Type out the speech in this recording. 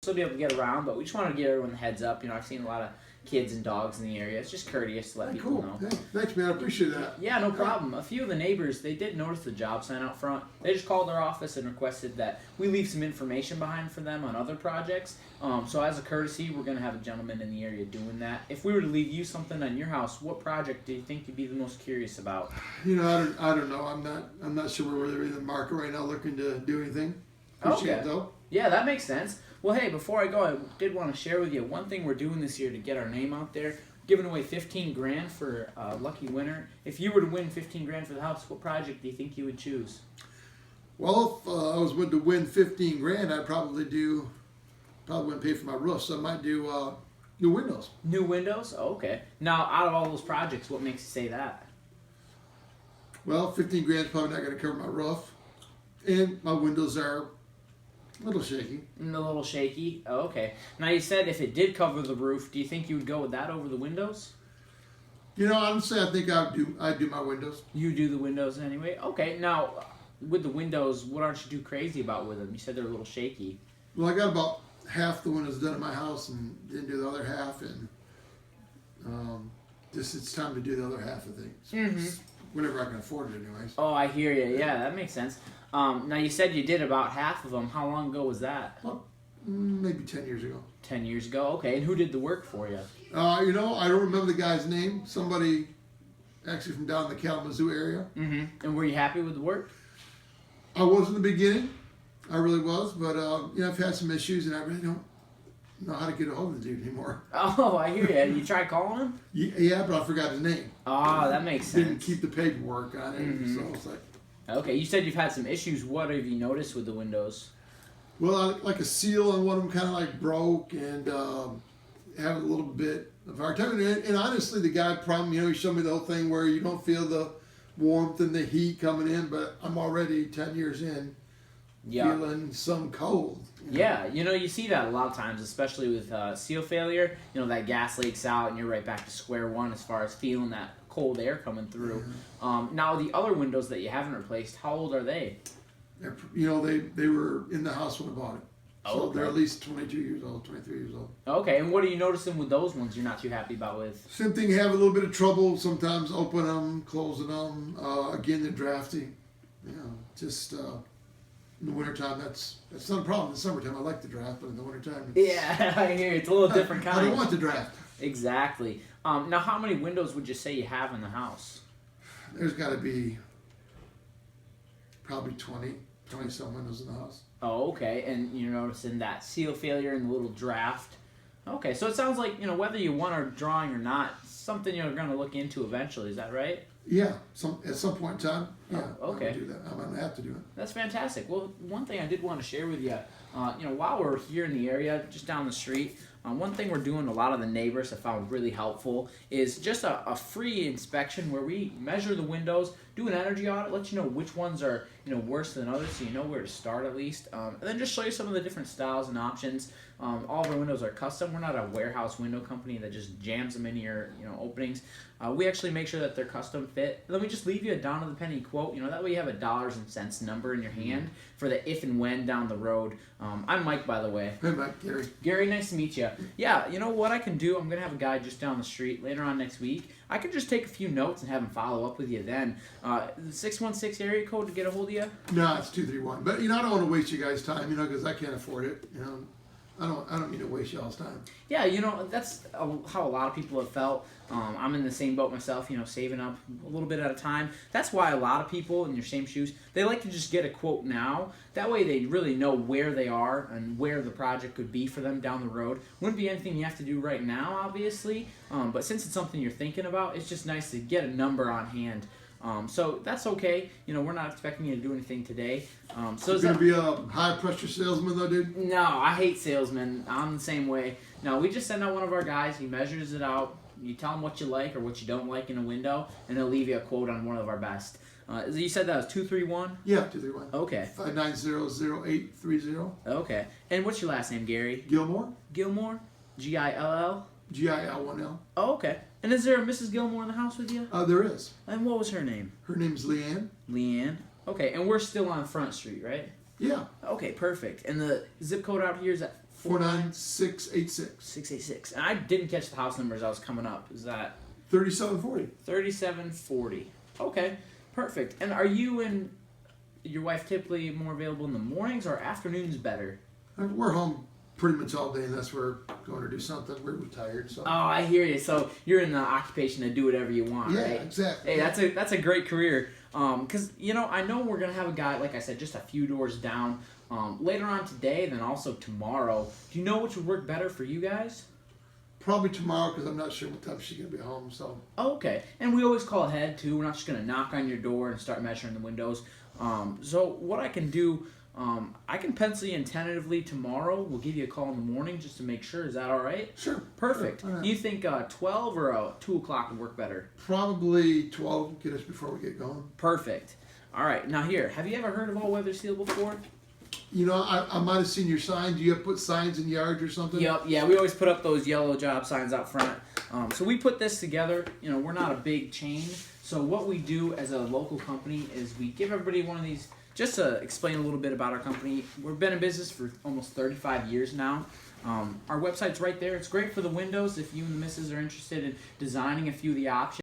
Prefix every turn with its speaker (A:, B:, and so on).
A: still be able to get around, but we just wanted to give everyone the heads up. I've seen a lot of kids and dogs in the area. It's just courteous to let people
B: Cool.
A: know.
B: Hey, thanks, man. I appreciate that.
A: Yeah, no problem. A few of the neighbors, they did notice the job sign out front. They just called our office and requested that we leave some information behind for them on other projects. So as a courtesy, we're going to have a gentleman in the area doing that. If we were to leave you something on your house, what project do you think you'd be the most curious about?
B: I don't know. I'm not sure we're really in the market right now looking to do anything. Appreciate it, though.
A: Yeah, that makes sense. Well, hey, before I go, I did want to share with you one thing we're doing this year to get our name out there. Giving away 15 grand for a lucky winner. If you were to win 15 grand for the house, what project do you think you would choose?
B: Well, if I was going to win 15 grand, I'd probably wouldn't pay for my roof, so I might do new windows.
A: New windows? Oh, okay. Now, out of all those projects, what makes you say that?
B: Well, 15 grand is probably not going to cover my roof, and my windows are a little shaky.
A: A little shaky? Oh, okay. Now, you said if it did cover the roof, do you think you would go with that over the windows?
B: Honestly, I think I'd do my windows.
A: You do the windows anyway? Okay. Now, with the windows, what aren't you too crazy about with them? You said they're a little shaky.
B: Well, I got about half the windows done in my house and didn't do the other half, and just it's time to do the other half of things. Whenever I can afford it, anyways.
A: Oh, I hear you. Yeah, that makes sense. Now, you said you did about half of them. How long ago was that?
B: Well, maybe 10 years ago.
A: 10 years ago? Okay, and who did the work for you?
B: I don't remember the guy's name. Somebody actually from down in the Kalamazoo area.
A: And were you happy with the work?
B: I was in the beginning. I really was, but I've had some issues, and I really don't know how to get a hold of the dude anymore.
A: Oh, I hear you. You tried calling him?
B: Yeah, but I forgot his name.
A: Oh, that makes sense.
B: Didn't keep the paperwork on it, so it's like.
A: Okay, you said you've had some issues. What have you noticed with the windows?
B: Well, like a seal on one of them kind of like broke, and had a little bit of hard time. And honestly, the guy he showed me the whole thing where you don't feel the warmth and the heat coming in, but I'm already 10 years in, feeling some cold.
A: Yeah, you see that a lot of times, especially with seal failure. That gas leaks out, and you're right back to square one as far as feeling that cold air coming through. Now, the other windows that you haven't replaced, how old are they?
B: They were in the house when I bought it. So
A: okay.
B: They're at least 22 years old, 23 years old.
A: Okay, and what are you noticing with those ones you're not too happy about with?
B: Same thing, have a little bit of trouble sometimes opening them, closing them. Again, they're drafty. Just in the wintertime, that's not a problem. In the summertime, I like the draft, but in the wintertime,
A: yeah, I hear you. It's a little different kind.
B: I don't want the draft.
A: Exactly. Now, how many windows would you say you have in the house?
B: There's got to be probably 20 some windows in the house.
A: Oh, okay. And you're noticing that seal failure and the little draft. Okay, so it sounds like, whether you want a drawing or not, something you're going to look into eventually. Is that right?
B: Yeah, at some point in time. Yeah,
A: okay.
B: I'm gonna do that. I'm going to have to do it.
A: That's fantastic. Well, one thing I did want to share with you, while we're here in the area, just down the street, one thing we're doing, a lot of the neighbors have found really helpful, is just a free inspection where we measure the windows, do an energy audit, let you know which ones are worse than others, so you know where to start at least, and then just show you some of the different styles and options. All of our windows are custom. We're not a warehouse window company that just jams them into your openings. We actually make sure that they're custom fit. Then we just leave you a down to the penny quote. That way you have a dollars and cents number in your hand for the if and when down the road. I'm Mike, by the way.
B: Hey, Mike, Gary.
A: Gary, nice to meet you. Yeah, you know what I can do? I'm going to have a guy just down the street later on next week. I can just take a few notes and have him follow up with you then. The 616 area code to get a hold of you?
B: No, it's 231. But, I don't want to waste you guys' time, because I can't afford it, I don't mean to waste y'all's time.
A: Yeah, that's how a lot of people have felt. I'm in the same boat myself, saving up a little bit at a time. That's why a lot of people in your same shoes, they like to just get a quote now. That way they really know where they are and where the project could be for them down the road. Wouldn't be anything you have to do right now, obviously. But since it's something you're thinking about, it's just nice to get a number on hand. So that's okay. We're not expecting you to do anything today. So
B: You're going to be a high-pressure salesman, though, dude?
A: No, I hate salesmen. I'm the same way. No, we just send out one of our guys. He measures it out. You tell him what you like or what you don't like in a window, and he'll leave you a quote on one of our best. You said that was 231?
B: Yeah, 231.
A: Okay.
B: 590-0830.
A: Okay. And what's your last name, Gary?
B: Gilmore?
A: Gilmore? G-I-L-L?
B: G-I-L-1-L.
A: Oh, okay. And is there a Mrs. Gilmore in the house with you?
B: There is.
A: And what was her name?
B: Her name's Leanne.
A: Leanne. Okay, and we're still on Front Street, right?
B: Yeah.
A: Okay, perfect. And the zip code out here is at
B: 49686.
A: 686. And I didn't catch the house number as I was coming up. Is that
B: 3740.
A: 3740? Okay, perfect. And are you and your wife typically more available in the mornings or afternoons better?
B: We're home pretty much all day, unless we're going to do something. We're retired, so.
A: Oh, I hear you. So you're in the occupation to do whatever you want,
B: Yeah,
A: right?
B: exactly.
A: Hey, that's a great career. Because I know we're gonna have a guy, like I said, just a few doors down later on today, then also tomorrow. Do you know which would work better for you guys?
B: Probably tomorrow, because I'm not sure what time she's going to be home, so.
A: Oh, okay. And we always call ahead too. We're not just gonna knock on your door and start measuring the windows. So what I can do, I can pencil you in tentatively tomorrow. We'll give you a call in the morning just to make sure. Is that all right?
B: Sure.
A: Perfect.
B: Sure. All right.
A: Do you think 12 or 2 o'clock would work better?
B: Probably 12, get us before we get going.
A: Perfect. All right. Now here, have you ever heard of All Weather Steel before?
B: You know, I might have seen your sign. Do you have put signs in yards or something?
A: Yep. Yeah, we always put up those yellow job signs out front. So we put this together. We're not a big chain. So what we do as a local company is we give everybody one of these. Just to explain a little bit about our company, we've been in business for almost 35 years now. Our website's right there. It's great for the windows if you and the missus are interested in designing a few of the options.